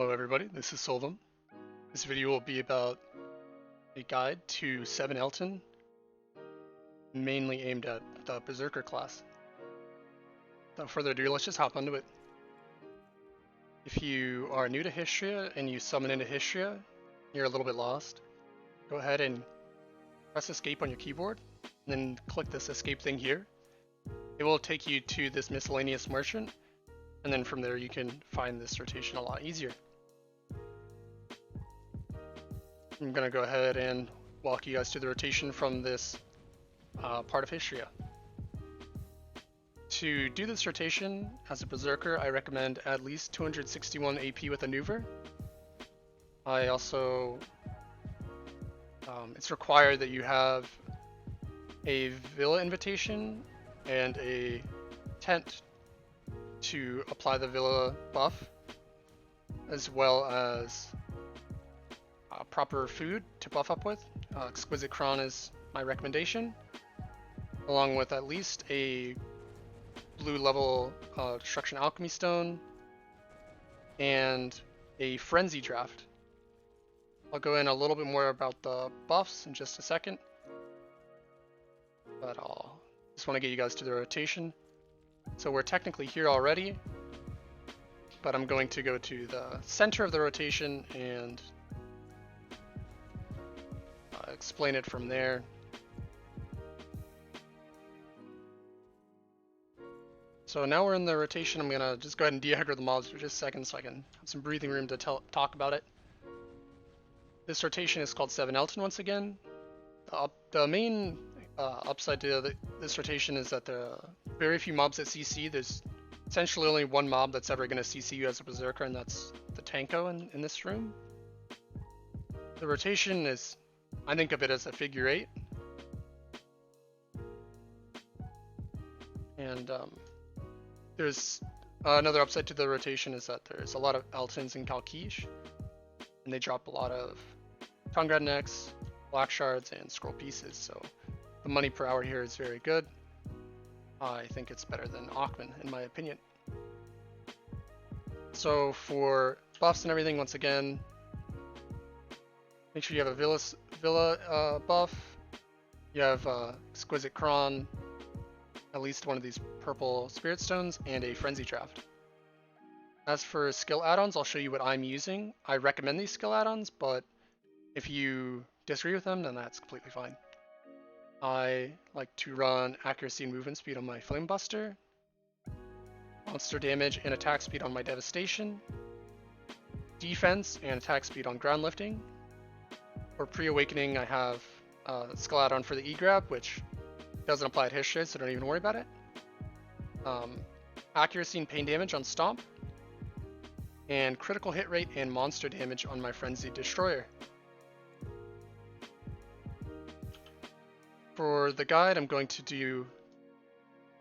Hello everybody, this is Solvum. This video will be about a guide to 7 Elten, mainly aimed at the Berserker class. Without further ado, let's just hop onto it. If you are new to Hystria and you summon into Hystria, you're a little bit lost, go ahead and press escape on your keyboard, and then click this escape thing here. It will take you to this miscellaneous merchant, and then from there you can find this rotation a lot easier. I'm going to go ahead and walk you guys through the rotation from this part of Hystria. To do this rotation as a Berserker, I recommend at least 261 AP with a Nouver. I also, it's required that you have a Villa invitation and a tent to apply the Villa buff, as well as proper food to buff up with. Exquisite Cron is my recommendation, along with at least a blue level Destruction Alchemy Stone and a Frenzy Draught. I'll go in a little bit more about the buffs in just a second, but I'll just want to get you guys to the rotation. So we're technically here already, but I'm going to go to the center of the rotation and explain it from there. So now we're in the rotation. I'm gonna just go ahead and de-aggro the mobs for just a second so I can have some breathing room to talk about it. This rotation is called 7 Elten once again. The main upside to this rotation is that there are very few mobs that CC. There's essentially only one mob that's ever going to CC you as a Berserker, and that's the Tanko in this room. The rotation is, I think of it as a figure 8. And there's another upside to the rotation is that there's a lot of Eltens in Kalkish, and they drop a lot of Tongrad necks, black shards, and scroll pieces, so the money per hour here is very good. I think it's better than Aukman in my opinion. So for buffs and everything, once again, make sure you have a Villa buff, you have Exquisite Cron, at least one of these purple Spirit Stones, and a Frenzy Draught. As for skill add-ons, I'll show you what I'm using. I recommend these skill add-ons, but if you disagree with them, then that's completely fine. I like to run accuracy and movement speed on my Flame Buster, monster damage and attack speed on my Devastation, defense and attack speed on Ground Lifting. For pre-awakening, I have a skill add-on for the E-Grab, which doesn't apply at Hystria, so don't even worry about it. Accuracy and pain damage on Stomp, and critical hit rate and monster damage on my Frenzied Destroyer. For the guide, I'm going to do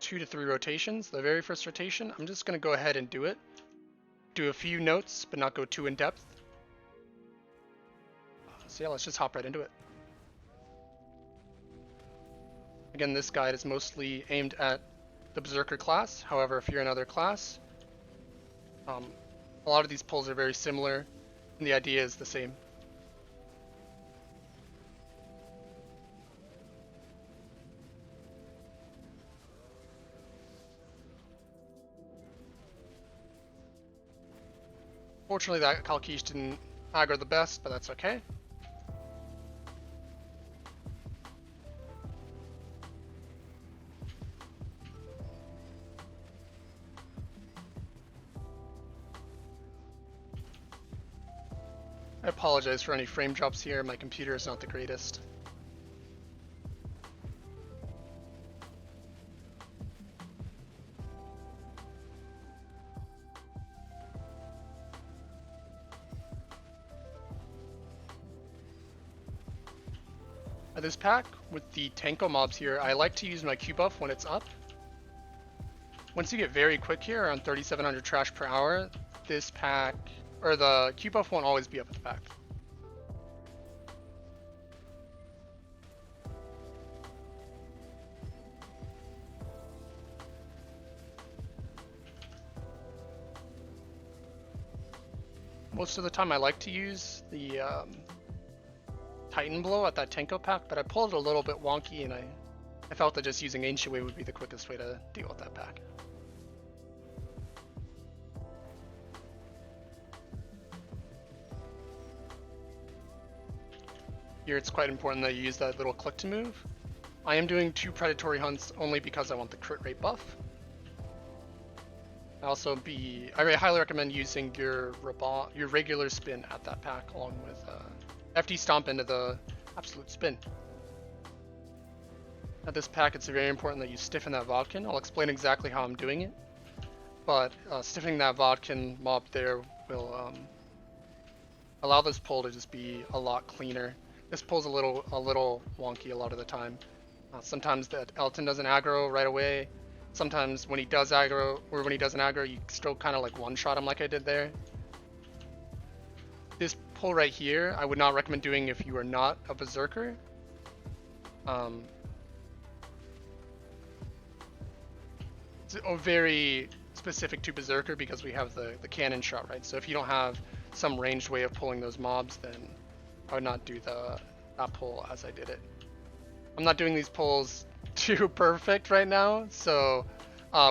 2 to 3 rotations. The very first rotation, I'm just going to go ahead and do it. Do a few notes, but not go too in depth. So yeah, let's just hop right into it. Again, this guide is mostly aimed at the Berserker class. However, if you're another class, a lot of these pulls are very similar, and the idea is the same. Fortunately, that Kalkish didn't aggro the best, but that's okay. I apologize for any frame drops here, my computer is not the greatest. This pack, with the Tanko mobs here, I like to use my Q buff when it's up. Once you get very quick here, around 3700 trash per hour, this pack, or the Q buff won't always be up at the pack. Most of the time I like to use the Titan Blow at that Tenko pack, but I pulled it a little bit wonky, and I felt that just using Ancient Wave would be the quickest way to deal with that pack. Here it's quite important that you use that little click to move. I am doing 2 predatory hunts only because I want the crit rate buff. I highly recommend using your regular spin at that pack along with FD Stomp into the absolute spin. At this pack, it's very important that you stiffen that Vodkin. I'll explain exactly how I'm doing it, but stiffening that Vodkin mob there will allow this pull to just be a lot cleaner. This pull's a little wonky a lot of the time. Sometimes that Elten doesn't aggro right away. Sometimes when he does aggro, or when he doesn't aggro, you still kind of like one-shot him like I did there. This pull right here, I would not recommend doing if you are not a Berserker. It's very specific to Berserker because we have the cannon shot, right? So if you don't have some ranged way of pulling those mobs, then I would not do that pull as I did it. I'm not doing these pulls too perfect right now, so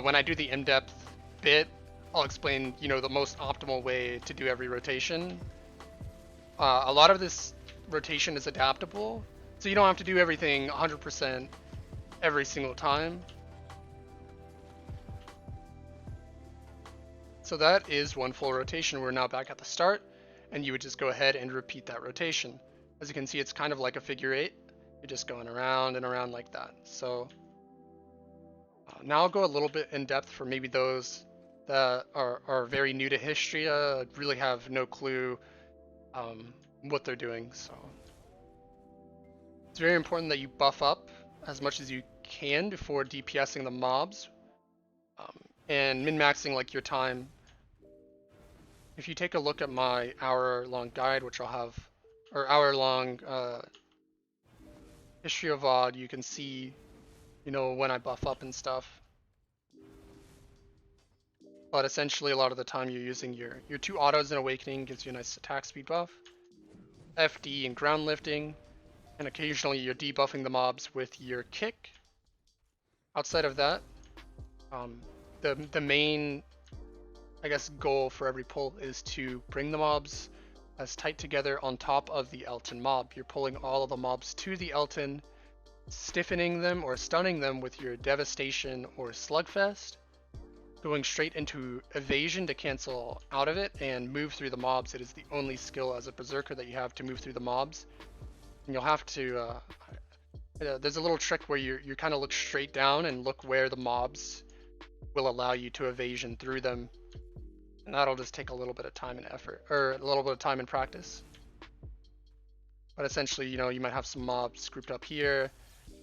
when I do the in-depth bit, I'll explain, the most optimal way to do every rotation. A lot of this rotation is adaptable, so you don't have to do everything 100% every single time. So that is one full rotation. We're now back at the start, and you would just go ahead and repeat that rotation. As you can see, it's kind of like a figure 8. You're just going around and around like that. So now I'll go a little bit in depth for maybe those that are very new to Hystria, really have no clue what they're doing. So it's very important that you buff up as much as you can before DPSing the mobs and min-maxing like your time. If you take a look at my hour-long guide, which I'll have, or hour-long Hystria VOD, you can see, when I buff up and stuff. But essentially, a lot of the time you're using your 2 autos in Awakening, gives you a nice attack speed buff. FD and ground lifting, and occasionally you're debuffing the mobs with your kick. Outside of that, the main, goal for every pull is to bring the mobs as tight together on top of the Elten mob. You're pulling all of the mobs to the Elten, stiffening them or stunning them with your Devastation or Slugfest, going straight into Evasion to cancel out of it and move through the mobs. It is the only skill as a Berserker that you have to move through the mobs. And you'll have to, there's a little trick where you kind of look straight down and look where the mobs will allow you to evasion through them. And that'll just take a little bit of time and effort, or a little bit of time and practice. But essentially, you might have some mobs grouped up here,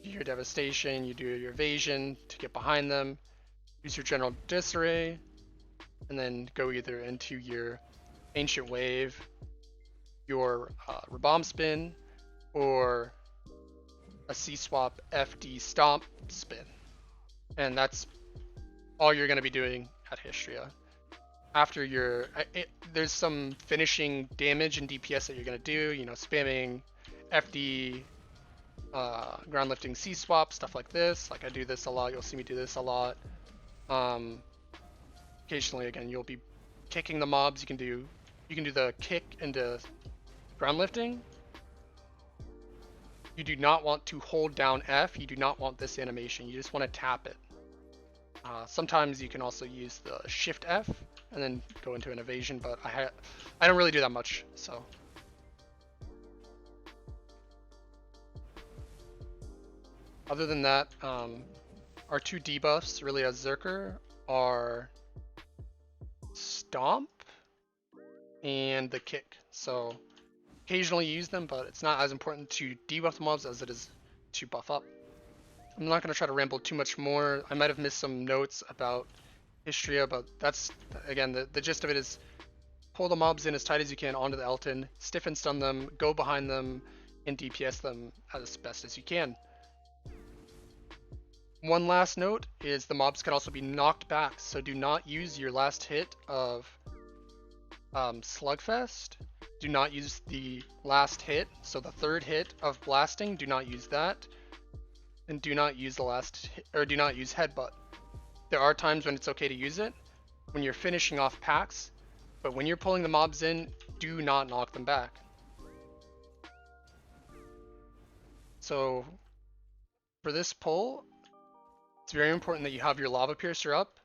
do your Devastation, you do your Evasion to get behind them, use your General Disarray, and then go either into your Ancient Wave, your Rebomb Spin, or a C-Swap FD Stomp Spin. And that's all you're going to be doing at Hystria. After there's some finishing damage and DPS that you're going to do, spamming FD, ground lifting C-Swap, stuff like this. Like I do this a lot, you'll see me do this a lot. Occasionally, again, you'll be kicking the mobs. You can do the kick into ground lifting. You do not want to hold down F. You do not want this animation. You just want to tap it. Sometimes you can also use the Shift F and then go into an evasion, but I don't really do that much. So other than that, our 2 debuffs really as Zerker are Stomp and the Kick. So occasionally use them, but it's not as important to debuff the mobs as it is to buff up. I'm not going to try to ramble too much more. I might have missed some notes about Hystria, but that's, again, the gist of it is pull the mobs in as tight as you can onto the Elten, stiff and stun them, go behind them, and DPS them as best as you can. One last note is the mobs can also be knocked back, so do not use your last hit of Slugfest, do not use the last hit. So the third hit of blasting, do not use that. And do not use the last hit, or do not use headbutt. There are times when it's okay to use it when you're finishing off packs, but when you're pulling the mobs in, do not knock them back. So for this pull, it's very important that you have your lava piercer up,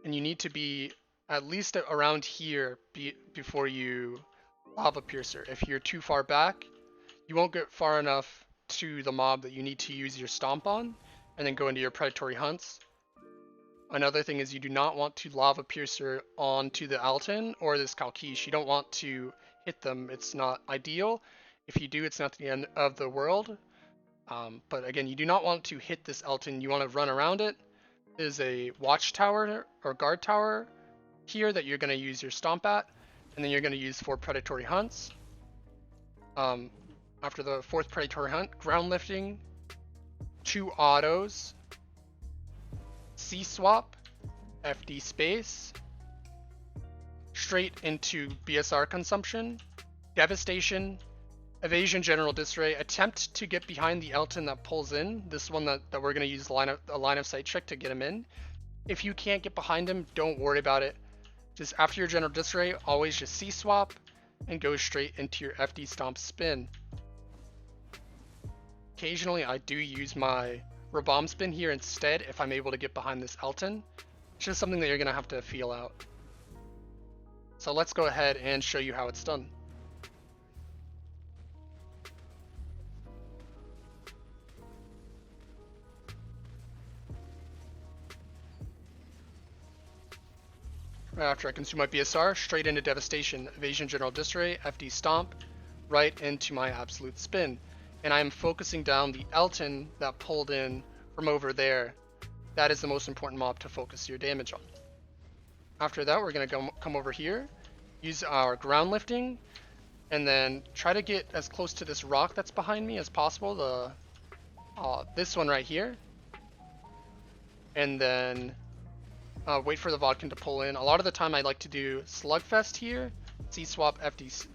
and you need to be at least around here before you lava piercer. If you're too far back, you won't get far enough to the mob that you need to use your stomp on, and then go into your predatory hunts. Another thing is you do not want to lava piercer onto the Elten or this Kalkish. You don't want to hit them. It's not ideal. If you do, it's not the end of the world. But again, you do not want to hit this Elten. You want to run around it. There's a watchtower or guard tower here that you're going to use your stomp at, and then you're going to use 4 predatory hunts. After the 4th predatory hunt, ground lifting, 2 autos, C swap, FD space, straight into BSR consumption, devastation, evasion, general disarray, attempt to get behind the Elten that pulls in, this one that we're going to use a line of sight trick to get him in. If you can't get behind him, don't worry about it. Just after your general disarray, always just C swap and go straight into your FD stomp spin. Occasionally I do use my Rabomb spin here instead if I'm able to get behind this Elten. It's just something that you're going to have to feel out. So let's go ahead and show you how it's done. Right after I consume my BSR, straight into devastation, evasion, general disarray, FD stomp, right into my absolute spin. And I'm focusing down the Elten that pulled in from over there. That is the most important mob to focus your damage on. After that, we're going to come over here, use our ground lifting, and then try to get as close to this rock that's behind me as possible, this one right here. And then wait for the Vodkin to pull in. A lot of the time I like to do Slugfest here, C-swap, FD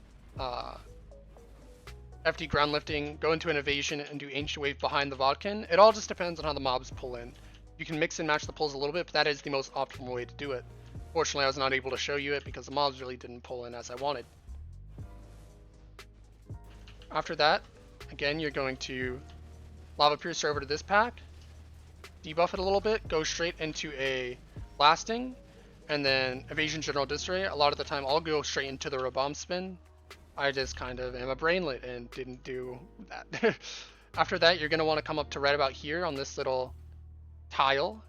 ground lifting, go into an evasion, and do Ancient Wave behind the Vodkin. It all just depends on how the mobs pull in. You can mix and match the pulls a little bit, but that is the most optimal way to do it. Fortunately, I was not able to show you it because the mobs really didn't pull in as I wanted. After that, again, you're going to Lava Piercer over to this pack, debuff it a little bit, go straight into a blasting, and then evasion, general disarray. A lot of the time I'll go straight into the Rabomb spin. I just kind of am a brainlet and didn't do that. After that, you're going to want to come up to right about here on this little tile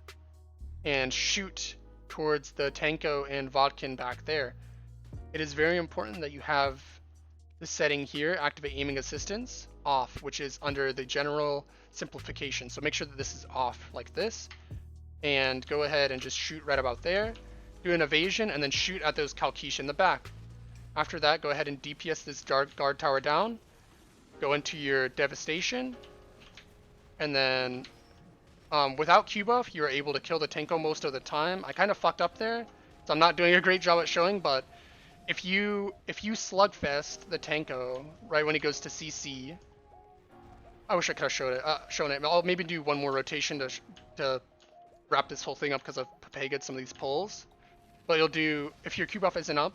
and shoot towards the Tanko and Vodkin back there. It is very important that you have the setting here, activate aiming assistance, off, which is under the general simplification. So make sure that this is off like this, and go ahead and just shoot right about there. Do an evasion and then shoot at those Kalkish in the back. After that, go ahead and DPS this guard tower down, go into your devastation, and then without Q buff, you're able to kill the Tanko most of the time. I kind of fucked up there, so I'm not doing a great job at showing, but if you Slugfest the Tanko right when he goes to CC, I wish I could have shown it. I'll maybe do one more rotation to wrap this whole thing up because I've Papegaed some of these pulls. But you'll do, if your Q buff isn't up,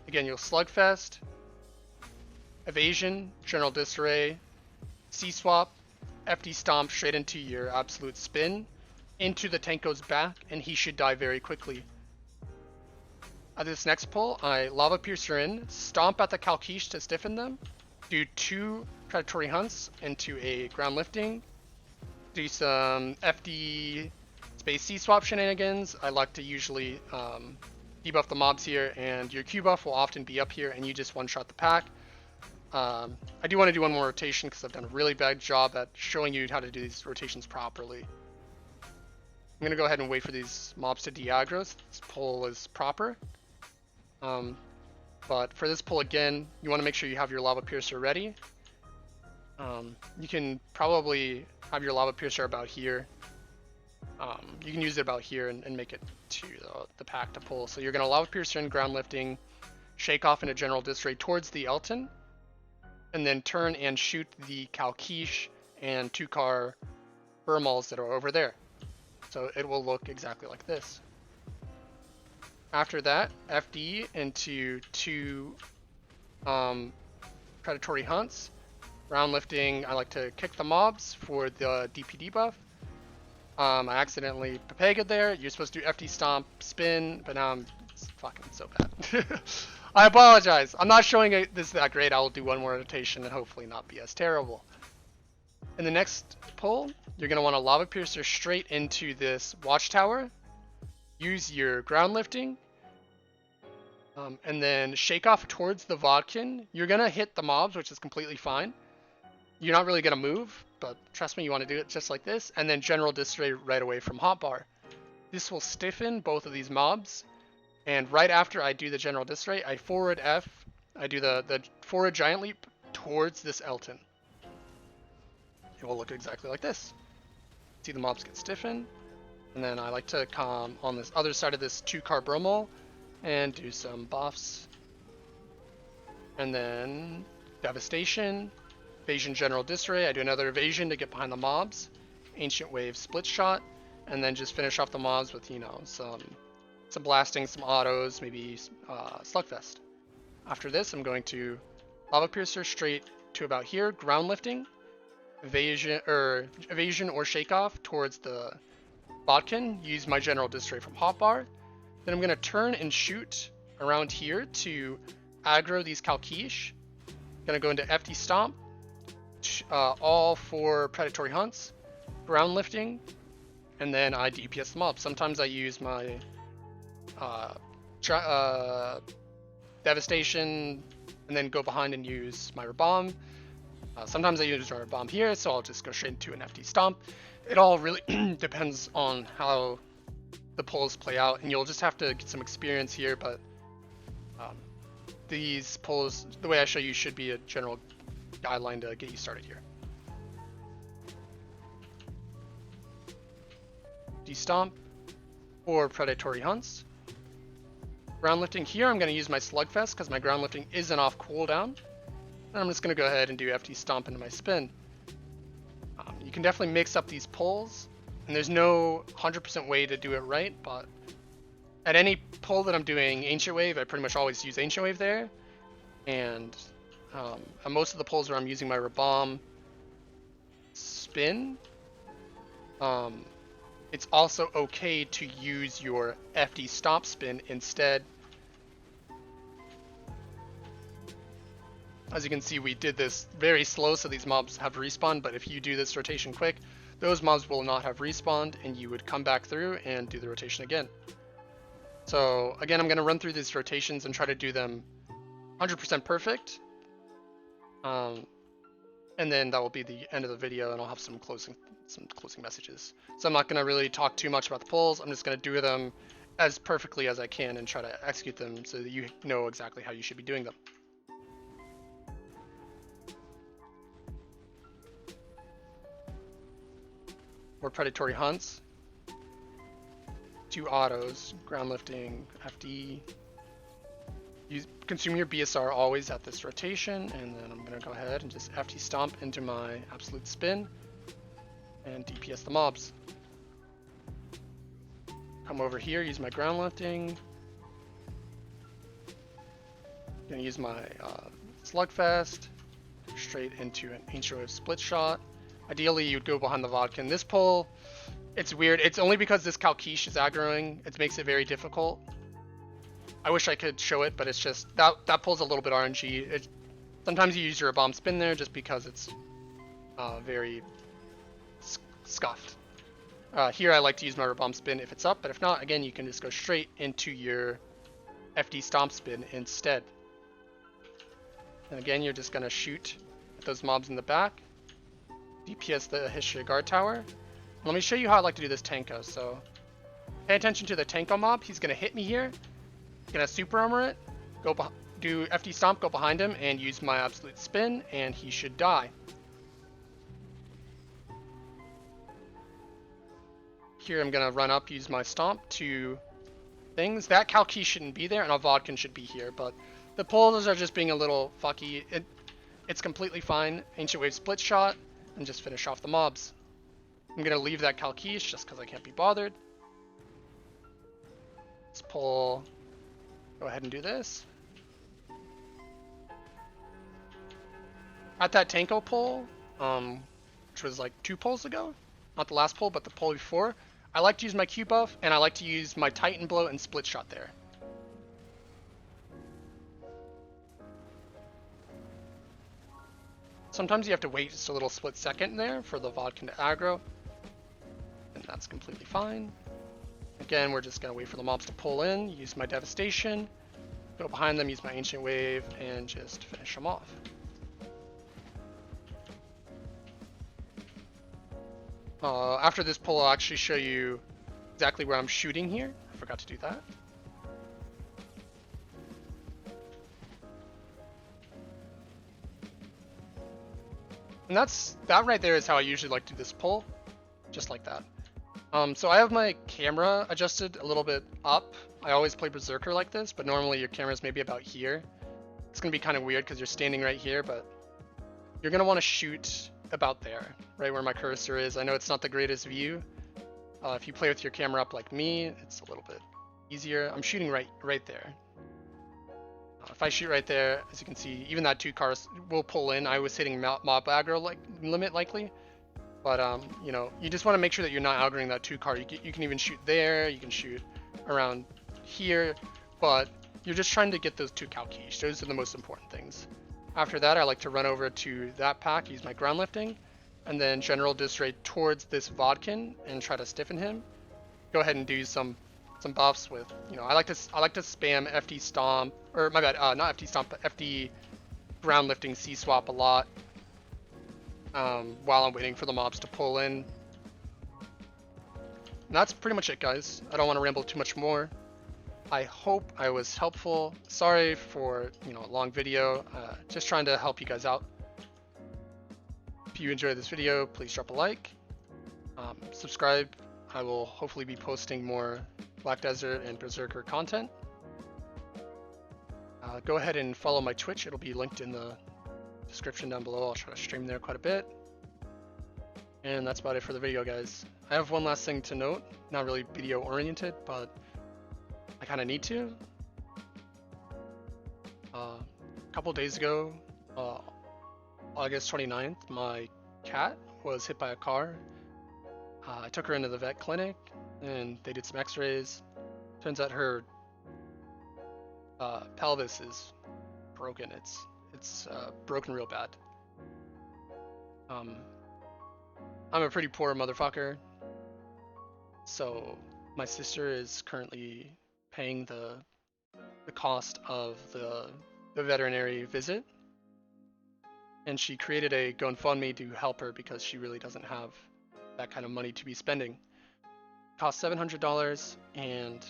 again, you'll Slugfest, evasion, general disarray, C-swap, FD stomp straight into your absolute spin, into the Tanko's back, and he should die very quickly. At this next pull, I Lava Piercer in, stomp at the Kalkish to stiffen them, do 2 predatory hunts into a ground lifting, do some FD space C-swap shenanigans. I like to usually debuff the mobs here, and your Q buff will often be up here, and you just one-shot the pack. I do want to do one more rotation because I've done a really bad job at showing you how to do these rotations properly. I'm going to go ahead and wait for these mobs to de-aggro so this pull is proper. But for this pull again, you want to make sure you have your Lava Piercer ready. You can probably have your Lava Piercer about here. You can use it about here and make it to the pack to pull. So you're going to Lava Piercer in, ground lifting, shake off into general disarray towards the Elten, and then turn and shoot the Kalkish and 2-car Burmals that are over there. So it will look exactly like this. After that, FD into 2 predatory hunts. Round lifting, I like to kick the mobs for the DPD buff. I accidentally Papega'd there. You're supposed to do FD stomp, spin, but now I'm fucking so bad. I apologize. I'm not showing this that great. I will do one more rotation and hopefully not be as terrible. In the next pull, you're going to want to Lava Piercer straight into this Watchtower. Use your ground lifting. And then shake off towards the Vodkin. You're going to hit the mobs, which is completely fine. You're not really going to move, but trust me, you want to do it just like this. And then General Disarray right away from Hotbar. This will stiffen both of these mobs. And right after I do the General Disarray, I forward F. I do the forward Giant Leap towards this Elten. It will look exactly like this. See the mobs get stiffened. And then I like to come on this other side of this 2-car Bromal and do some buffs. And then Devastation. Evasion General Disarray, I do another evasion to get behind the mobs, Ancient Wave Split Shot, and then just finish off the mobs with, you know, some blasting, some autos, maybe Slugfest. After this, I'm going to Lava Piercer straight to about here, ground lifting, evasion or shake off towards the Bodkin, use my General Disarray from Hotbar. Then I'm going to turn and shoot around here to aggro these Kalkish. Going to go into FD Stomp. All 4 predatory hunts, ground lifting, and then I DPS them up. Sometimes I use my devastation and then go behind and use my Rabomb. Sometimes I use my Rabomb here, so I'll just go straight into an FD Stomp. It all really depends on how the pulls play out, and you'll just have to get some experience here, but these pulls, the way I show you, should be a general guideline to get you started here. Destomp or predatory hunts. Ground lifting here, I'm going to use my Slugfest because my ground lifting isn't off cooldown. And I'm just going to go ahead and do FD Stomp into my spin. You can definitely mix up these pulls, and there's no 100% way to do it right, but at any pull that I'm doing Ancient Wave, I pretty much always use Ancient Wave there. And on most of the pulls where I'm using my Rabomb spin, it's also okay to use your FD Stomp spin instead. As you can see, we did this very slow, so these mobs have respawned, but if you do this rotation quick, those mobs will not have respawned, and you would come back through and do the rotation again. So again, I'm going to run through these rotations and try to do them 100% perfect. And then that will be the end of the video, and I'll have some closing messages. So I'm not going to really talk too much about the pulls. I'm just going to do them as perfectly as I can and try to execute them so that you know exactly how you should be doing them. Or predatory hunts. 2 autos, ground lifting, FD. Consume your BSR always at this rotation, and then I'm going to go ahead and just FD Stomp into my Absolute Spin and DPS the mobs. Come over here, use my ground lifting. Going to use my Slugfest straight into an Ancient Wave Split Shot. Ideally, you'd go behind the Vodkin. This pull, it's weird. It's only because this Kalkish is aggroing. It makes it very difficult. I wish I could show it, but it's just that pulls a little bit RNG. Sometimes you use your bomb spin there just because it's very scuffed. Here I like to use my bomb spin if it's up, but if not, again, you can just go straight into your FD Stomp spin instead. And again, you're just gonna shoot at those mobs in the back. DPS the Hystria Guard Tower. Let me show you how I like to do this Tanko. So pay attention to the Tanko mob. He's gonna hit me here. Gonna super armor it, do FD Stomp, go behind him, and use my Absolute Spin, and he should die. Here I'm gonna run up, use my Stomp to things. That Kalki shouldn't be there, and a Vodkin should be here, but The pulls are just being a little fucky. It's completely fine. Ancient Wave split shot and just finish off the mobs. I'm gonna leave that Kalkish just because I can't be bothered. Let's pull. Go ahead and do this. At that Tanko pull, which was like 2 pulls ago, not the last pull, but the pull before, I like to use my Q buff, and I like to use my Titan Blow and split shot there. Sometimes you have to wait just a little split second there for the Vodkin to aggro, and that's completely fine. Again, we're just gonna wait for the mobs to pull in, use my Devastation, go behind them, use my Ancient Wave, and just finish them off. After this pull, I'll actually show you exactly where I'm shooting here. I forgot to do that. And that right there is how I usually like to do this pull, just like that. So I have my camera adjusted a little bit up. I always play Berserker like this, but normally your camera's maybe about here. It's gonna be kind of weird because you're standing right here, but you're gonna want to shoot about there, right where my cursor is. I know it's not the greatest view. If you play with your camera up like me, it's a little bit easier. I'm shooting right there. If I shoot right there, as you can see, even that 2 cars will pull in. I was hitting mob aggro limit likely, but you know, you just want to make sure that you're not aggroing that 2 car. You can even shoot there, you can shoot around here, but you're just trying to get those 2 Kalkish. Those are the most important things. After that, I like to run over to that pack, use my ground lifting, and then general distrate towards this Vodkin and try to stiffen him. Go ahead and do some buffs with, you know, I like to spam FD stomp, or my bad, not FD stomp, but FD ground lifting C swap a lot while I'm waiting for the mobs to pull in. And that's pretty much it, guys. I don't want to ramble too much more. I hope I was helpful. Sorry for, you know, a long video. Just trying to help you guys out. If you enjoyed this video, please drop a like. Subscribe. I will hopefully be posting more Black Desert and Berserker content. Go ahead and follow my Twitch. It'll be linked in the description down below. I'll try to stream there quite a bit. And that's about it for the video, guys. I have one last thing to note. Not really video oriented, but I kind of need to. A couple days ago, August 29th, my cat was hit by a car. I took her into the vet clinic and they did some x-rays. Turns out her pelvis is broken. It's broken real bad. I'm a pretty poor motherfucker, so my sister is currently paying the cost of the veterinary visit, and she created a GoFundMe to help her because she really doesn't have that kind of money to be spending. It costs $700, and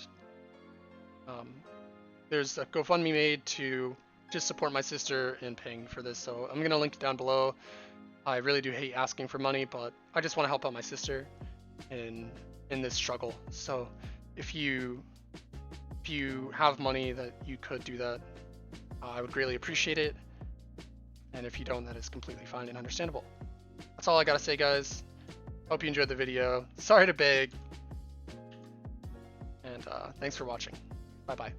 there's a GoFundMe made to just support my sister in paying for this, so I'm gonna link it down below. I really do hate asking for money, but I just want to help out my sister in this struggle. So if you have money that you could do that, I would greatly appreciate it. And if you don't, that is completely fine and understandable. That's all I gotta say, guys. Hope you enjoyed the video. Sorry to beg. And thanks for watching. Bye bye.